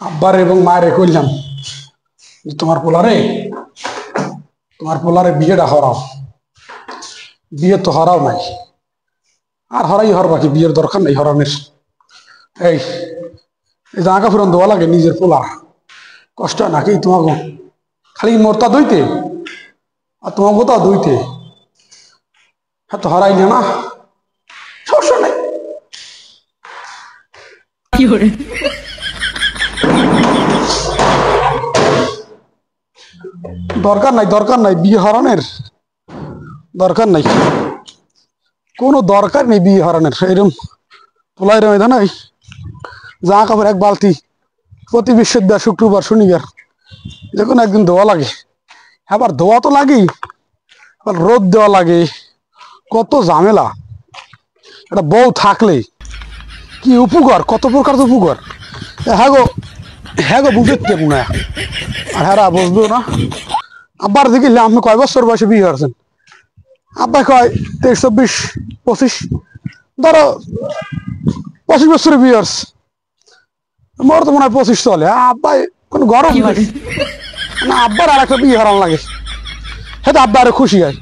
আব্বার এবং মায়ের কইলাম তোমার পোলারে বিয়েটা হরাও। বিয়ে তো হরাও নাই, আর হরাই হরবা কি, বিয়ের দরকার নাই হরানের। এই জামা কাপড় ধোয়া লাগে নিজের পোলা, কষ্ট হয় নাকি তোমাকে? খালি মোরতা ধুইতে আর তোমার কোথাও ধুইতে, হ্যাঁ তো হরাইলে না, সমস্যা নাই। দরকার নাই বিয়ে হরানের, দরকার নাই, কোনো দরকার নেই বিয়ে হরানের। এরম পোলাই রয়ে নাই, জামা কাপড় এক বালতি প্রতি বৃহস্পতিবার শুক্রবার শনিবার যে কোনো একদিন ধোয়া লাগে। আবার ধোয়া তো লাগেই, আবার রোদ দেওয়া লাগে, কত ঝামেলা। একটা বউ থাকলে কি উপকার, কত প্রকার তো উপকার। হ্যাঁ গো বুঝতে না, আর হ্যাঁ বুঝবো না। আব্বার দেখি আপনি কয় বছর বয়সে বিয়ে করছেন? আব্বা কয় 23, 24, 25, ধরো 25 বছরে বিয়ে করছে। মোর তো মনে হয় 25 চলে। আব্বাই কোনো গরম নাই না, আব্বার আর একটা বিয়ে হারান লাগে, হ্যাঁ তো আব্বা আরো খুশি হয়,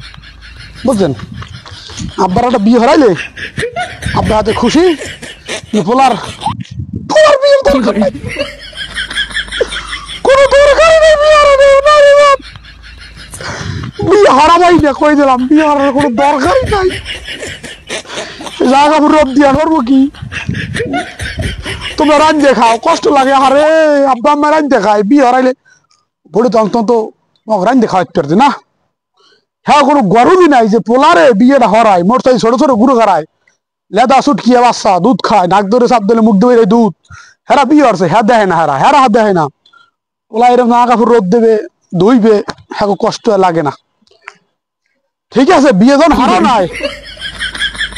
বুঝছেন? আব্বার একটা বিয়ে হারাইলে আব্বা হাতে খুশি। পোলার বিয়ে দরকার নাই, কোনো দরকারই নেই বিয়ে হারানো। বিয়ে হারাবাই না, কই দিলাম, বিয়ে হারানোর কোনো দরকারই নাই। জায়গা রোদ দিয়া করবো কি? তোমরা রান্ধে খাও, কষ্ট লাগে। আরে আব্বা আম্মা রান্ধে খায়, বিয়ে হারাইলে বলে তো অন্তত রান্ধে খাওয়াইতে পারছে না। হ্যাঁ কোনো গরমই নাই যে পোলারে বিয়েটা হরায়। মোট তাই ছোট ছোট গুঁড়ো খারায়, লেদা সুটকিয়া বাচ্চা দুধ খায়, নাক ধরে চাপ দিলে মুখ দেবে দুধ। হেরা বিয়ে হরছে, হ্যাঁ দেখে না, হেরা হাত দেখে না। পোলা এরকম জামা কাপড় রোদ দেবে, ধুইবে, হ্যাঁ কষ্ট লাগে না। ঠিক আছে, বিয়ে যখন হারা নাই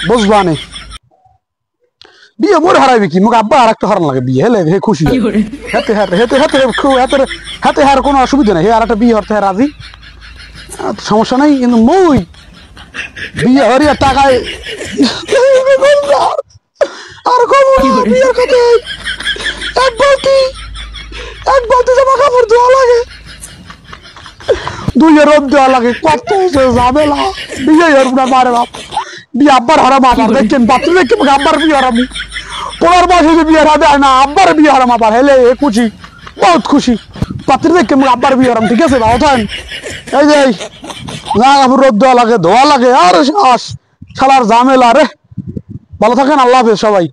বুঝবা নে। বিয়ে মোর হারাইবে কি, মুখ আব্বা আর একটা হারান লাগে বিয়ে হেলে হে খুশি। হেতে হেতে হেতে হেতে হেতে হের কোনো অসুবিধা নেই, হে আর একটা বিয়ে হরতে রাজি, সমস্যা নাই। কিন্তু মই বিয়ে হরিয়া টাকায় আর কম বিয়ের কথা। এক বালতি জামা কাপড় ধোয়া লাগে, দুইয়ে রোদ দেওয়া লাগে, কত ঝামেলা। বিয়ে হরব না মারে বাপ, বিয়ে আব্বার হারাম। আবার দেখছেন বাচ্চা দেখে আব্বার বিয়ে হারামি, তোমার বয়সে বিয়ে হারা দেয় না, আব্বার বিয়ে হারাম। আবার হেলে এ খুশি, বহুত খুশি। পাত্রী দেখে আব্বার বিয়ে হারাম। ঠিক আছে ভালো থাকেন। এই যে জামা কাপড় রোদ দেওয়া লাগে, ধোয়া লাগে, আর শালার ঝামেলা রে। ভালো থাকেন, আল্লাহ হাফেজ সবাই।